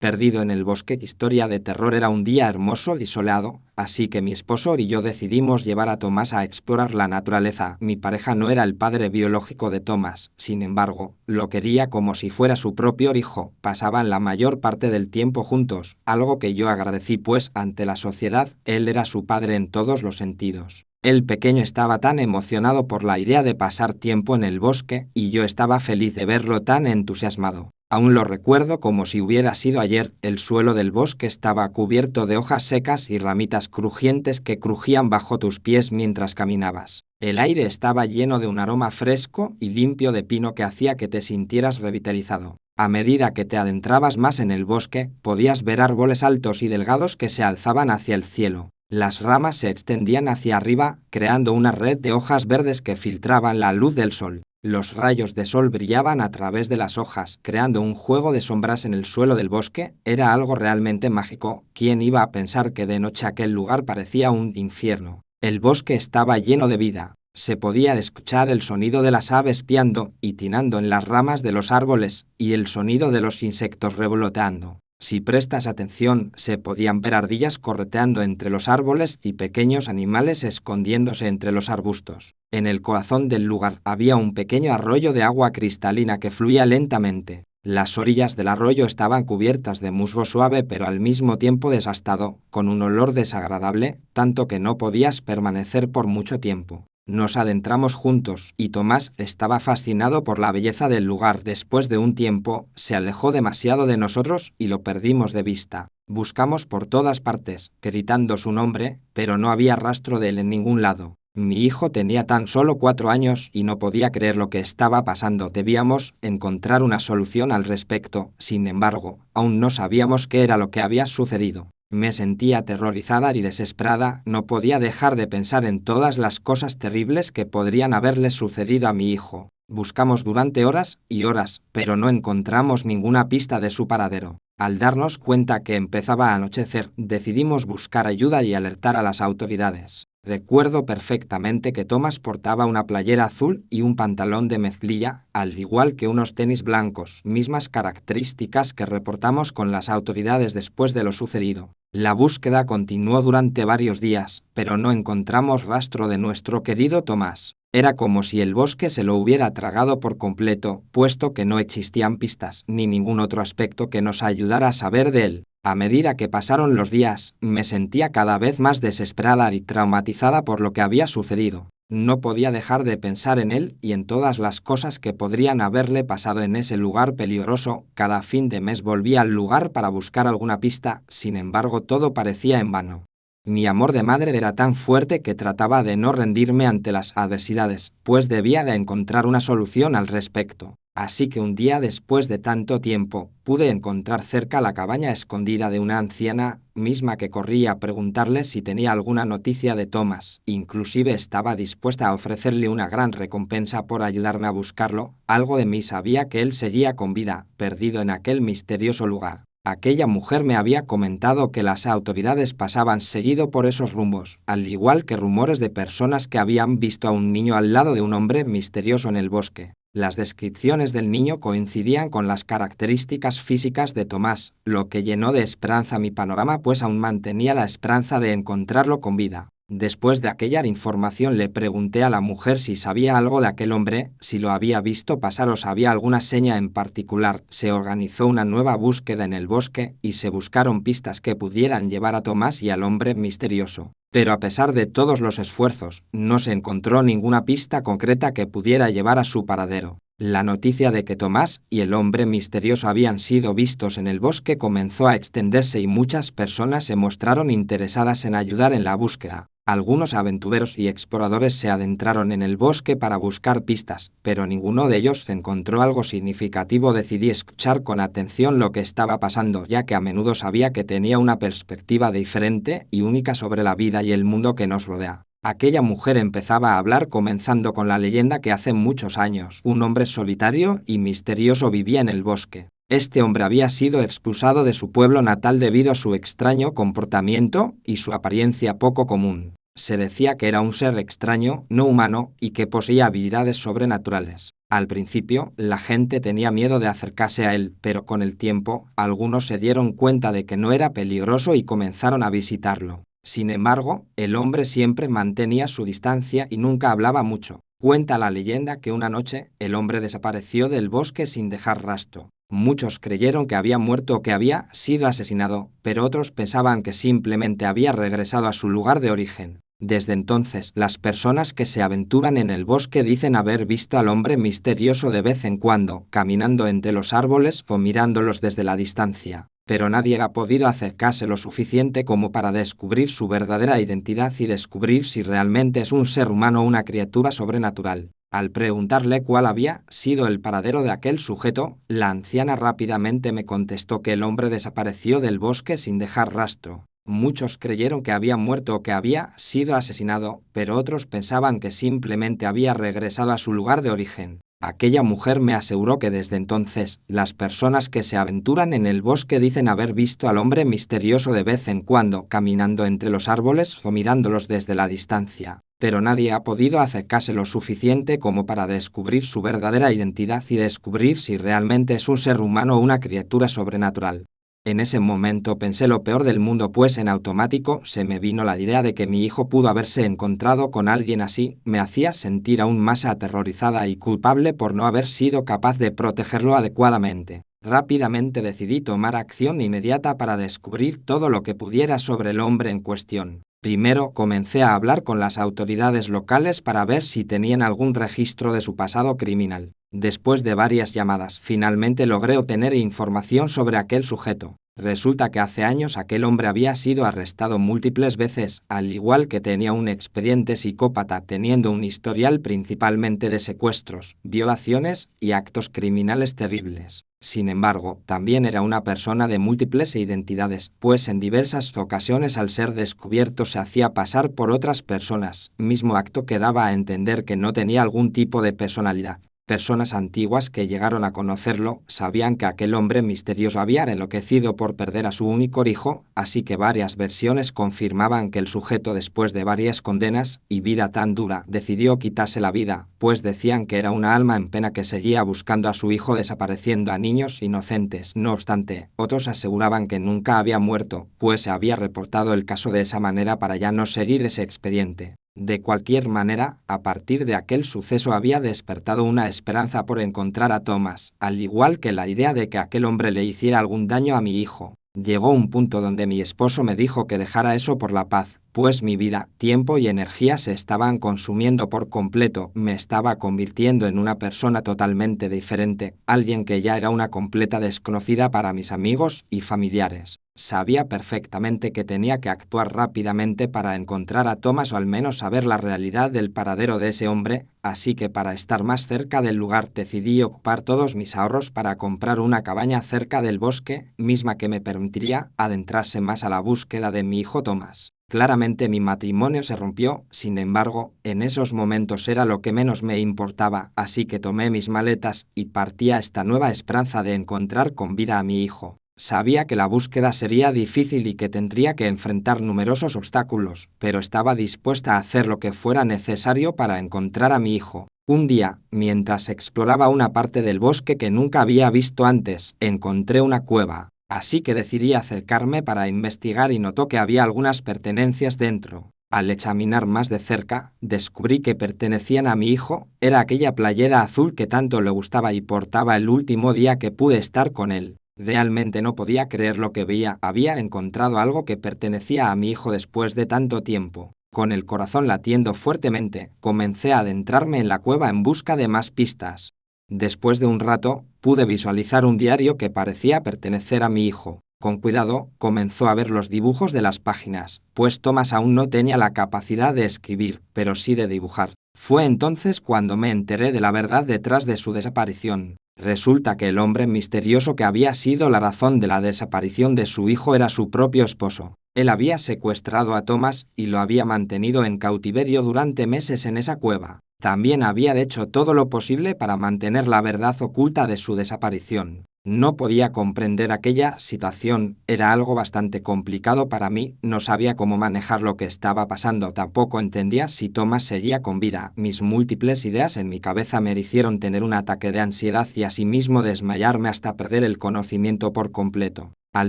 Perdido en el bosque, historia de terror. Era un día hermoso y soleado, así que mi esposo y yo decidimos llevar a Tomás a explorar la naturaleza. Mi pareja no era el padre biológico de Tomás, sin embargo, lo quería como si fuera su propio hijo. Pasaban la mayor parte del tiempo juntos, algo que yo agradecí pues ante la sociedad, él era su padre en todos los sentidos. El pequeño estaba tan emocionado por la idea de pasar tiempo en el bosque, y yo estaba feliz de verlo tan entusiasmado. Aún lo recuerdo como si hubiera sido ayer. El suelo del bosque estaba cubierto de hojas secas y ramitas crujientes que crujían bajo tus pies mientras caminabas. El aire estaba lleno de un aroma fresco y limpio de pino que hacía que te sintieras revitalizado. A medida que te adentrabas más en el bosque, podías ver árboles altos y delgados que se alzaban hacia el cielo. Las ramas se extendían hacia arriba, creando una red de hojas verdes que filtraban la luz del sol. Los rayos de sol brillaban a través de las hojas, creando un juego de sombras en el suelo del bosque. Era algo realmente mágico. ¿Quién iba a pensar que de noche aquel lugar parecía un infierno? El bosque estaba lleno de vida. Se podía escuchar el sonido de las aves piando y tinando en las ramas de los árboles, y el sonido de los insectos revoloteando. Si prestas atención, se podían ver ardillas correteando entre los árboles y pequeños animales escondiéndose entre los arbustos. En el corazón del lugar había un pequeño arroyo de agua cristalina que fluía lentamente. Las orillas del arroyo estaban cubiertas de musgo suave pero al mismo tiempo desgastado, con un olor desagradable, tanto que no podías permanecer por mucho tiempo. Nos adentramos juntos, y Tomás estaba fascinado por la belleza del lugar. Después de un tiempo, se alejó demasiado de nosotros y lo perdimos de vista. Buscamos por todas partes, gritando su nombre, pero no había rastro de él en ningún lado. Mi hijo tenía tan solo 4 años y no podía creer lo que estaba pasando. Debíamos encontrar una solución al respecto. Sin embargo, aún no sabíamos qué era lo que había sucedido. Me sentía aterrorizada y desesperada. No podía dejar de pensar en todas las cosas terribles que podrían haberle sucedido a mi hijo. Buscamos durante horas y horas, pero no encontramos ninguna pista de su paradero. Al darnos cuenta que empezaba a anochecer, decidimos buscar ayuda y alertar a las autoridades. Recuerdo perfectamente que Tomás portaba una playera azul y un pantalón de mezclilla, al igual que unos tenis blancos, mismas características que reportamos con las autoridades después de lo sucedido. La búsqueda continuó durante varios días, pero no encontramos rastro de nuestro querido Tomás. Era como si el bosque se lo hubiera tragado por completo, puesto que no existían pistas ni ningún otro aspecto que nos ayudara a saber de él. A medida que pasaron los días, me sentía cada vez más desesperada y traumatizada por lo que había sucedido. No podía dejar de pensar en él y en todas las cosas que podrían haberle pasado en ese lugar peligroso. Cada fin de mes volvía al lugar para buscar alguna pista, sin embargo todo parecía en vano. Mi amor de madre era tan fuerte que trataba de no rendirme ante las adversidades, pues debía de encontrar una solución al respecto. Así que un día después de tanto tiempo, pude encontrar cerca la cabaña escondida de una anciana, misma que corría a preguntarle si tenía alguna noticia de Tomás. Inclusive estaba dispuesta a ofrecerle una gran recompensa por ayudarme a buscarlo. Algo de mí sabía que él seguía con vida, perdido en aquel misterioso lugar. Aquella mujer me había comentado que las autoridades pasaban seguido por esos rumbos, al igual que rumores de personas que habían visto a un niño al lado de un hombre misterioso en el bosque. Las descripciones del niño coincidían con las características físicas de Tomás, lo que llenó de esperanza mi panorama, pues aún mantenía la esperanza de encontrarlo con vida. Después de aquella información le pregunté a la mujer si sabía algo de aquel hombre, si lo había visto pasar o sabía alguna seña en particular. Se organizó una nueva búsqueda en el bosque y se buscaron pistas que pudieran llevar a Tomás y al hombre misterioso. Pero a pesar de todos los esfuerzos, no se encontró ninguna pista concreta que pudiera llevar a su paradero. La noticia de que Tomás y el hombre misterioso habían sido vistos en el bosque comenzó a extenderse y muchas personas se mostraron interesadas en ayudar en la búsqueda. Algunos aventureros y exploradores se adentraron en el bosque para buscar pistas, pero ninguno de ellos encontró algo significativo. Decidí escuchar con atención lo que estaba pasando, ya que a menudo sabía que tenía una perspectiva diferente y única sobre la vida y el mundo que nos rodea. Aquella mujer empezaba a hablar comenzando con la leyenda que hace muchos años un hombre solitario y misterioso vivía en el bosque. Este hombre había sido expulsado de su pueblo natal debido a su extraño comportamiento y su apariencia poco común. Se decía que era un ser extraño, no humano, y que poseía habilidades sobrenaturales. Al principio, la gente tenía miedo de acercarse a él, pero con el tiempo, algunos se dieron cuenta de que no era peligroso y comenzaron a visitarlo. Sin embargo, el hombre siempre mantenía su distancia y nunca hablaba mucho. Cuenta la leyenda que una noche, el hombre desapareció del bosque sin dejar rastro. Muchos creyeron que había muerto o que había sido asesinado, pero otros pensaban que simplemente había regresado a su lugar de origen. Desde entonces, las personas que se aventuran en el bosque dicen haber visto al hombre misterioso de vez en cuando, caminando entre los árboles o mirándolos desde la distancia. Pero nadie ha podido acercarse lo suficiente como para descubrir su verdadera identidad y descubrir si realmente es un ser humano o una criatura sobrenatural. Al preguntarle cuál había sido el paradero de aquel sujeto, la anciana rápidamente me contestó que el hombre desapareció del bosque sin dejar rastro. Muchos creyeron que había muerto o que había sido asesinado, pero otros pensaban que simplemente había regresado a su lugar de origen. Aquella mujer me aseguró que desde entonces, las personas que se aventuran en el bosque dicen haber visto al hombre misterioso de vez en cuando, caminando entre los árboles o mirándolos desde la distancia. Pero nadie ha podido acercarse lo suficiente como para descubrir su verdadera identidad y descubrir si realmente es un ser humano o una criatura sobrenatural. En ese momento pensé lo peor del mundo, pues en automático se me vino la idea de que mi hijo pudo haberse encontrado con alguien así. Me hacía sentir aún más aterrorizada y culpable por no haber sido capaz de protegerlo adecuadamente. Rápidamente decidí tomar acción inmediata para descubrir todo lo que pudiera sobre el hombre en cuestión. Primero comencé a hablar con las autoridades locales para ver si tenían algún registro de su pasado criminal. Después de varias llamadas, finalmente logré obtener información sobre aquel sujeto. Resulta que hace años aquel hombre había sido arrestado múltiples veces, al igual que tenía un expediente psicópata, teniendo un historial principalmente de secuestros, violaciones y actos criminales terribles. Sin embargo, también era una persona de múltiples identidades, pues en diversas ocasiones al ser descubierto se hacía pasar por otras personas, mismo acto que daba a entender que no tenía algún tipo de personalidad. Personas antiguas que llegaron a conocerlo sabían que aquel hombre misterioso había enloquecido por perder a su único hijo, así que varias versiones confirmaban que el sujeto, después de varias condenas y vida tan dura, decidió quitarse la vida, pues decían que era una alma en pena que seguía buscando a su hijo desapareciendo a niños inocentes. No obstante, otros aseguraban que nunca había muerto, pues se había reportado el caso de esa manera para ya no seguir ese expediente. De cualquier manera, a partir de aquel suceso había despertado una esperanza por encontrar a Thomas, al igual que la idea de que aquel hombre le hiciera algún daño a mi hijo. Llegó un punto donde mi esposo me dijo que dejara eso por la paz, pues mi vida, tiempo y energía se estaban consumiendo por completo. Me estaba convirtiendo en una persona totalmente diferente, alguien que ya era una completa desconocida para mis amigos y familiares. Sabía perfectamente que tenía que actuar rápidamente para encontrar a Thomas o al menos saber la realidad del paradero de ese hombre, así que para estar más cerca del lugar decidí ocupar todos mis ahorros para comprar una cabaña cerca del bosque, misma que me permitiría adentrarse más a la búsqueda de mi hijo Thomas. Claramente mi matrimonio se rompió, sin embargo, en esos momentos era lo que menos me importaba, así que tomé mis maletas y partí a esta nueva esperanza de encontrar con vida a mi hijo. Sabía que la búsqueda sería difícil y que tendría que enfrentar numerosos obstáculos, pero estaba dispuesta a hacer lo que fuera necesario para encontrar a mi hijo. Un día, mientras exploraba una parte del bosque que nunca había visto antes, encontré una cueva. Así que decidí acercarme para investigar y notó que había algunas pertenencias dentro. Al examinar más de cerca, descubrí que pertenecían a mi hijo. Era aquella playera azul que tanto le gustaba y portaba el último día que pude estar con él. Realmente no podía creer lo que veía. Había encontrado algo que pertenecía a mi hijo después de tanto tiempo. Con el corazón latiendo fuertemente, comencé a adentrarme en la cueva en busca de más pistas. Después de un rato, pude visualizar un diario que parecía pertenecer a mi hijo. Con cuidado, comenzó a ver los dibujos de las páginas, pues Thomas aún no tenía la capacidad de escribir, pero sí de dibujar. Fue entonces cuando me enteré de la verdad detrás de su desaparición. Resulta que el hombre misterioso que había sido la razón de la desaparición de su hijo era su propio esposo. Él había secuestrado a Thomas y lo había mantenido en cautiverio durante meses en esa cueva. También había hecho todo lo posible para mantener la verdad oculta de su desaparición. No podía comprender aquella situación, era algo bastante complicado para mí, no sabía cómo manejar lo que estaba pasando, tampoco entendía si Thomas seguía con vida. Mis múltiples ideas en mi cabeza me hicieron tener un ataque de ansiedad y asimismo desmayarme hasta perder el conocimiento por completo. Al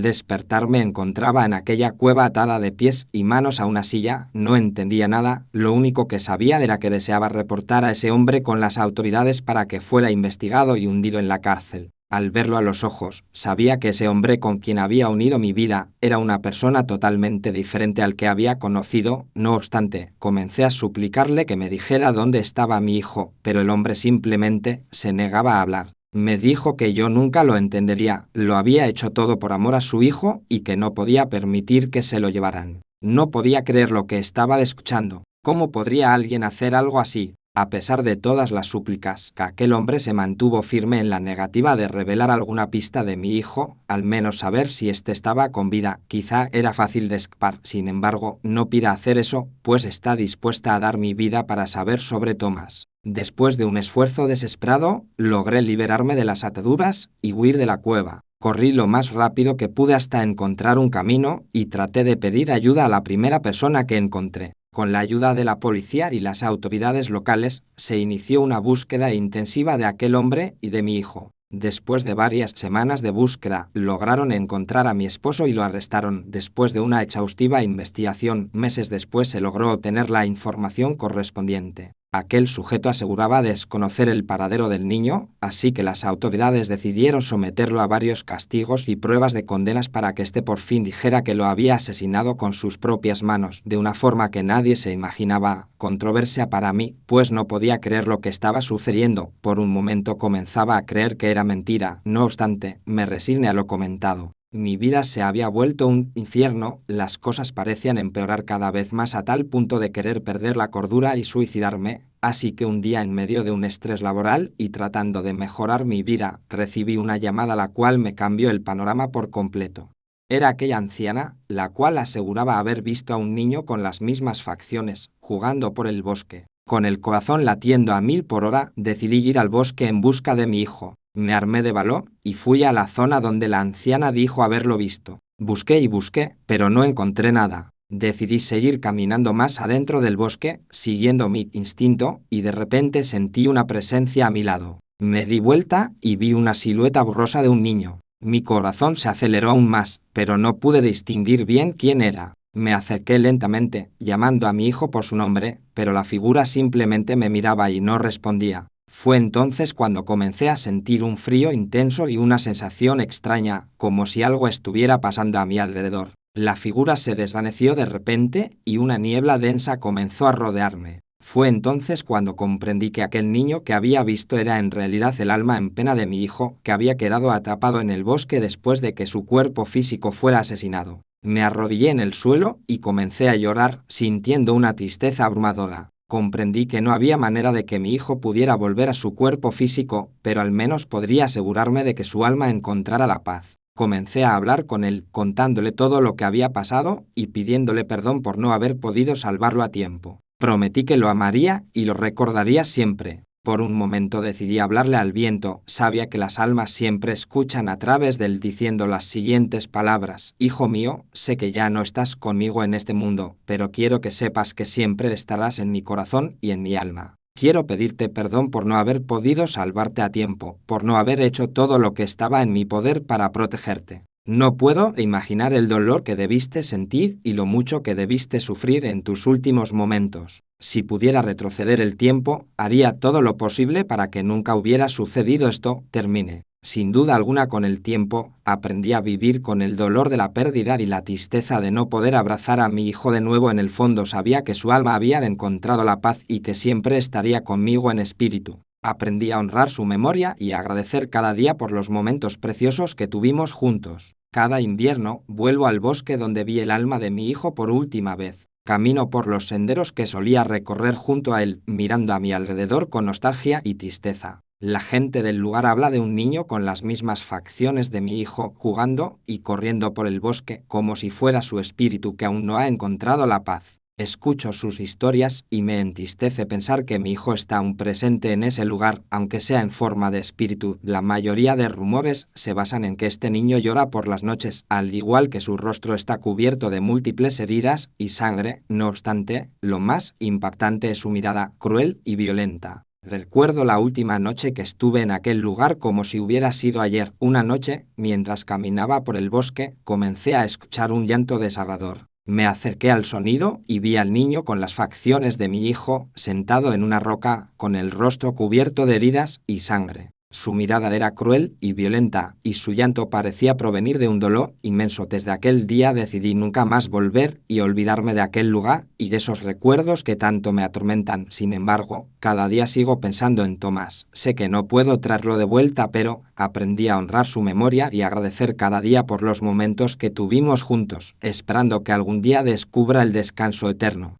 despertar me encontraba en aquella cueva atada de pies y manos a una silla, no entendía nada, lo único que sabía era que deseaba reportar a ese hombre con las autoridades para que fuera investigado y hundido en la cárcel. Al verlo a los ojos, sabía que ese hombre con quien había unido mi vida era una persona totalmente diferente al que había conocido. No obstante, comencé a suplicarle que me dijera dónde estaba mi hijo, pero el hombre simplemente se negaba a hablar. Me dijo que yo nunca lo entendería, lo había hecho todo por amor a su hijo y que no podía permitir que se lo llevaran. No podía creer lo que estaba escuchando. ¿Cómo podría alguien hacer algo así? A pesar de todas las súplicas, aquel hombre se mantuvo firme en la negativa de revelar alguna pista de mi hijo, al menos saber si éste estaba con vida. Quizá era fácil de escapar, sin embargo, no pida hacer eso, pues está dispuesta a dar mi vida para saber sobre Thomas. Después de un esfuerzo desesperado, logré liberarme de las ataduras y huir de la cueva. Corrí lo más rápido que pude hasta encontrar un camino y traté de pedir ayuda a la primera persona que encontré. Con la ayuda de la policía y las autoridades locales, se inició una búsqueda intensiva de aquel hombre y de mi hijo. Después de varias semanas de búsqueda, lograron encontrar a mi esposo y lo arrestaron. Después de una exhaustiva investigación, meses después se logró obtener la información correspondiente. Aquel sujeto aseguraba desconocer el paradero del niño, así que las autoridades decidieron someterlo a varios castigos y pruebas de condenas para que éste por fin dijera que lo había asesinado con sus propias manos, de una forma que nadie se imaginaba. Controversia para mí, pues no podía creer lo que estaba sucediendo. Por un momento comenzaba a creer que era mentira. No obstante, me resigné a lo comentado. Mi vida se había vuelto un infierno, las cosas parecían empeorar cada vez más a tal punto de querer perder la cordura y suicidarme, así que un día en medio de un estrés laboral y tratando de mejorar mi vida, recibí una llamada la cual me cambió el panorama por completo. Era aquella anciana, la cual aseguraba haber visto a un niño con las mismas facciones, jugando por el bosque. Con el corazón latiendo a 1000 por hora, decidí ir al bosque en busca de mi hijo. Me armé de valor y fui a la zona donde la anciana dijo haberlo visto. Busqué y busqué, pero no encontré nada. Decidí seguir caminando más adentro del bosque, siguiendo mi instinto, y de repente sentí una presencia a mi lado. Me di vuelta y vi una silueta borrosa de un niño. Mi corazón se aceleró aún más, pero no pude distinguir bien quién era. Me acerqué lentamente, llamando a mi hijo por su nombre, pero la figura simplemente me miraba y no respondía. Fue entonces cuando comencé a sentir un frío intenso y una sensación extraña, como si algo estuviera pasando a mi alrededor. La figura se desvaneció de repente y una niebla densa comenzó a rodearme. Fue entonces cuando comprendí que aquel niño que había visto era en realidad el alma en pena de mi hijo, que había quedado atrapado en el bosque después de que su cuerpo físico fuera asesinado. Me arrodillé en el suelo y comencé a llorar, sintiendo una tristeza abrumadora. Comprendí que no había manera de que mi hijo pudiera volver a su cuerpo físico, pero al menos podría asegurarme de que su alma encontrara la paz. Comencé a hablar con él, contándole todo lo que había pasado y pidiéndole perdón por no haber podido salvarlo a tiempo. Prometí que lo amaría y lo recordaría siempre. Por un momento decidí hablarle al viento, sabía que las almas siempre escuchan a través de él diciendo las siguientes palabras: Hijo mío, sé que ya no estás conmigo en este mundo, pero quiero que sepas que siempre estarás en mi corazón y en mi alma. Quiero pedirte perdón por no haber podido salvarte a tiempo, por no haber hecho todo lo que estaba en mi poder para protegerte. No puedo imaginar el dolor que debiste sentir y lo mucho que debiste sufrir en tus últimos momentos. Si pudiera retroceder el tiempo, haría todo lo posible para que nunca hubiera sucedido esto. Termine. Sin duda alguna, con el tiempo, aprendí a vivir con el dolor de la pérdida y la tristeza de no poder abrazar a mi hijo de nuevo. En el fondo sabía que su alma había encontrado la paz y que siempre estaría conmigo en espíritu. Aprendí a honrar su memoria y a agradecer cada día por los momentos preciosos que tuvimos juntos. Cada invierno vuelvo al bosque donde vi el alma de mi hijo por última vez. Camino por los senderos que solía recorrer junto a él, mirando a mi alrededor con nostalgia y tristeza. La gente del lugar habla de un niño con las mismas facciones de mi hijo, jugando y corriendo por el bosque, como si fuera su espíritu que aún no ha encontrado la paz. Escucho sus historias y me entristece pensar que mi hijo está aún presente en ese lugar, aunque sea en forma de espíritu. La mayoría de rumores se basan en que este niño llora por las noches, al igual que su rostro está cubierto de múltiples heridas y sangre. No obstante, lo más impactante es su mirada cruel y violenta. Recuerdo la última noche que estuve en aquel lugar como si hubiera sido ayer. Una noche, mientras caminaba por el bosque, comencé a escuchar un llanto desgarrador. Me acerqué al sonido y vi al niño con las facciones de mi hijo, sentado en una roca, con el rostro cubierto de heridas y sangre. Su mirada era cruel y violenta, y su llanto parecía provenir de un dolor inmenso. Desde aquel día decidí nunca más volver y olvidarme de aquel lugar y de esos recuerdos que tanto me atormentan. Sin embargo, cada día sigo pensando en Tomás. Sé que no puedo traerlo de vuelta, pero aprendí a honrar su memoria y agradecer cada día por los momentos que tuvimos juntos, esperando que algún día descubra el descanso eterno.